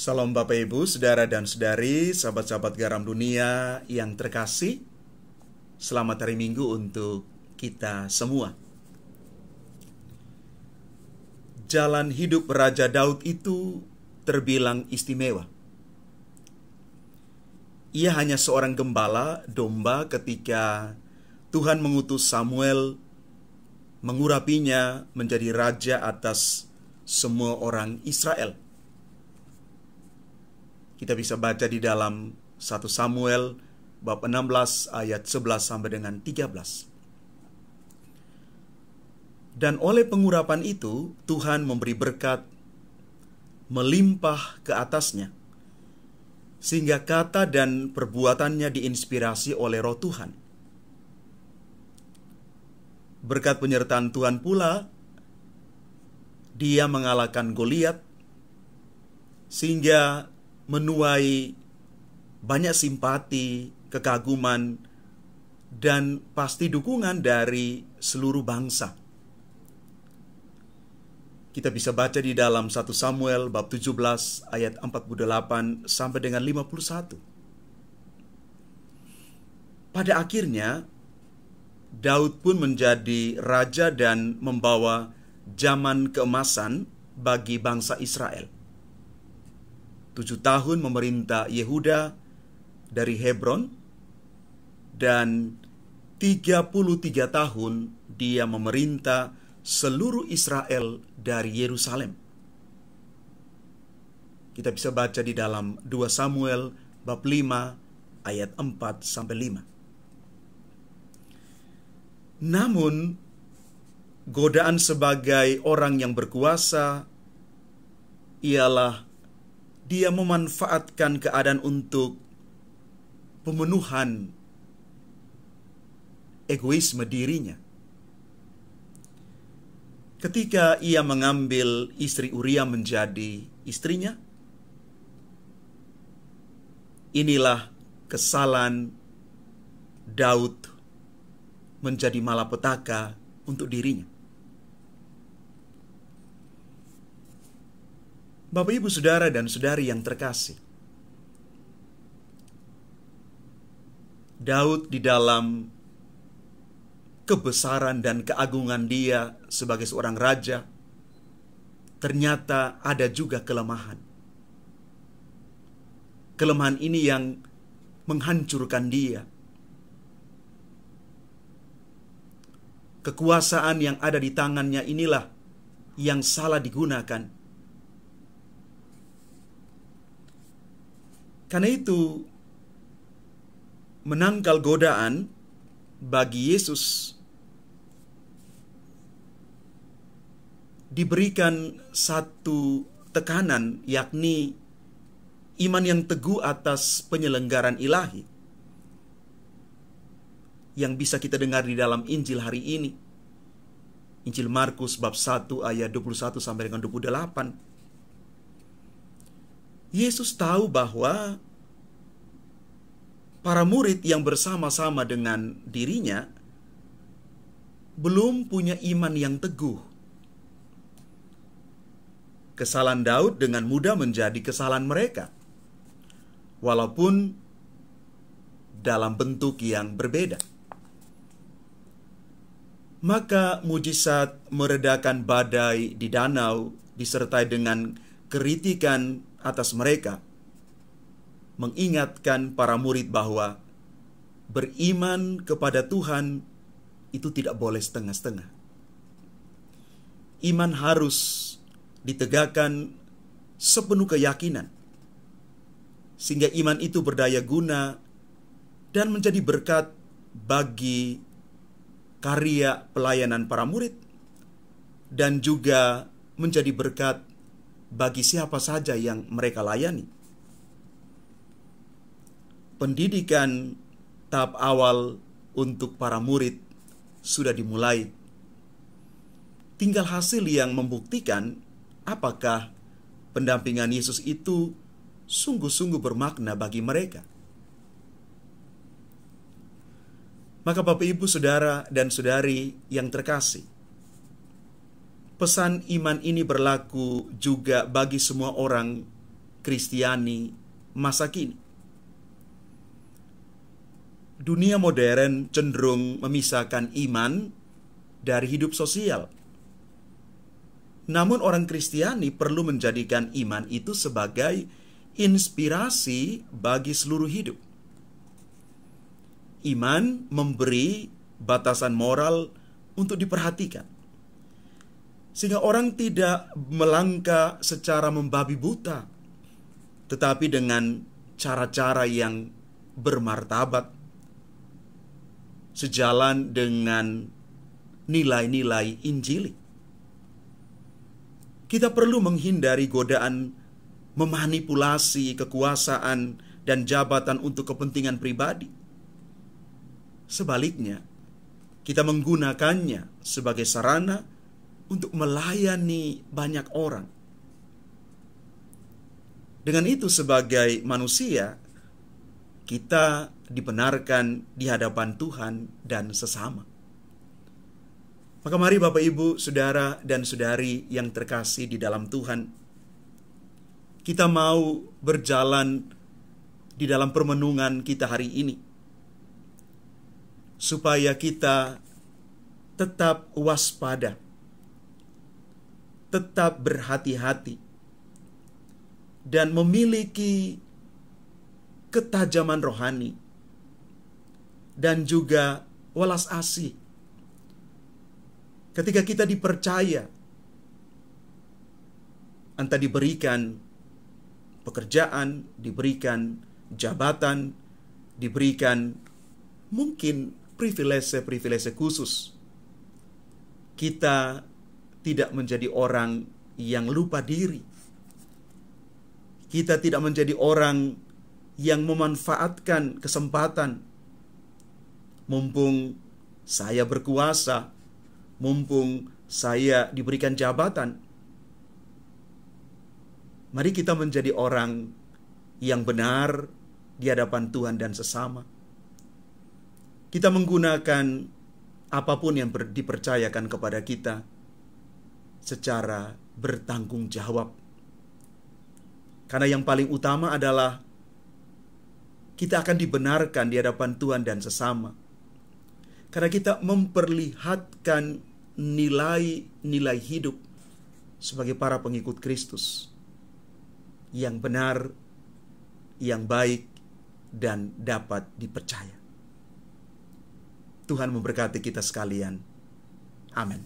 Salam Bapak Ibu, Saudara dan Saudari, sahabat-sahabat garam dunia yang terkasih. Selamat hari Minggu untuk kita semua. Jalan hidup Raja Daud itu terbilang istimewa. Ia hanya seorang gembala domba ketika Tuhan mengutus Samuel mengurapinya menjadi raja atas semua orang Israel. Kita bisa baca di dalam 1 Samuel bab 16 ayat 11 sampai dengan 13. Dan oleh pengurapan itu Tuhan memberi berkat melimpah ke atasnya, sehingga kata dan perbuatannya diinspirasi oleh Roh Tuhan. Berkat penyertaan Tuhan pula, dia mengalahkan Goliat, sehingga menuai banyak simpati, kekaguman, dan pasti dukungan dari seluruh bangsa. Kita bisa baca di dalam 1 Samuel bab 17 ayat 48 sampai dengan 51. Pada akhirnya, Daud pun menjadi raja dan membawa zaman keemasan bagi bangsa Israel. 7 tahun memerintah Yehuda dari Hebron, dan 33 tahun dia memerintah seluruh Israel dari Yerusalem. Kita bisa baca di dalam 2 Samuel bab 5 ayat 4 sampai 5. Namun, godaan sebagai orang yang berkuasa ialah dia memanfaatkan keadaan untuk pemenuhan egoisme dirinya. Ketika ia mengambil istri Uria menjadi istrinya, inilah kesalahan Daud menjadi malapetaka untuk dirinya. Bapak, Ibu, Saudara, dan Saudari yang terkasih, Daud di dalam kebesaran dan keagungan dia sebagai seorang raja, ternyata ada juga kelemahan. Kelemahan ini yang menghancurkan dia. Kekuasaan yang ada di tangannya inilah yang salah digunakan. Karena itu, menangkal godaan bagi Yesus diberikan satu tekanan, yakni iman yang teguh atas penyelenggaran ilahi, yang bisa kita dengar di dalam Injil hari ini. Injil Markus bab 1 ayat 21 sampai dengan 28. Yesus tahu bahwa para murid yang bersama-sama dengan dirinya belum punya iman yang teguh. Kesalahan Daud dengan mudah menjadi kesalahan mereka, walaupun dalam bentuk yang berbeda. Maka mujizat meredakan badai di danau disertai dengan kritikan atas mereka mengingatkan para murid bahwa beriman kepada Tuhan itu tidak boleh setengah-setengah. Iman harus ditegakkan sepenuh keyakinan, sehingga iman itu berdaya guna dan menjadi berkat bagi karya pelayanan para murid, dan juga menjadi berkat bagi siapa saja yang mereka layani. Pendidikan tahap awal untuk para murid sudah dimulai. Tinggal hasil yang membuktikan apakah pendampingan Yesus itu sungguh-sungguh bermakna bagi mereka. Maka Bapak, Ibu, Saudara, dan Saudari yang terkasih, pesan iman ini berlaku juga bagi semua orang Kristiani masa kini. Dunia modern cenderung memisahkan iman dari hidup sosial. Namun orang Kristiani perlu menjadikan iman itu sebagai inspirasi bagi seluruh hidup. Iman memberi batasan moral untuk diperhatikan, sehingga orang tidak melangkah secara membabi buta, tetapi dengan cara-cara yang bermartabat, sejalan dengan nilai-nilai Injili. Kita perlu menghindari godaan memanipulasi kekuasaan dan jabatan untuk kepentingan pribadi. Sebaliknya, kita menggunakannya sebagai sarana untuk melayani banyak orang. Dengan itu, sebagai manusia, kita dibenarkan di hadapan Tuhan dan sesama. Maka mari Bapak Ibu, Saudara dan Saudari yang terkasih di dalam Tuhan, kita mau berjalan di dalam permenungan kita hari ini, supaya kita tetap waspada, tetap berhati-hati, dan memiliki ketajaman rohani, dan juga welas asih. Ketika kita dipercaya, entah diberikan pekerjaan, diberikan jabatan, diberikan mungkin privilese khusus, kita tidak menjadi orang yang lupa diri. Kita tidak menjadi orang yang memanfaatkan kesempatan. Mumpung saya berkuasa, mumpung saya diberikan jabatan, mari kita menjadi orang yang benar di hadapan Tuhan dan sesama. Kita menggunakan apapun yang dipercayakan kepada kita secara bertanggung jawab. Karena yang paling utama adalah kita akan dibenarkan di hadapan Tuhan dan sesama. Karena kita memperlihatkan nilai-nilai hidup sebagai para pengikut Kristus yang benar, yang baik, dan dapat dipercaya. Tuhan memberkati kita sekalian. Amin.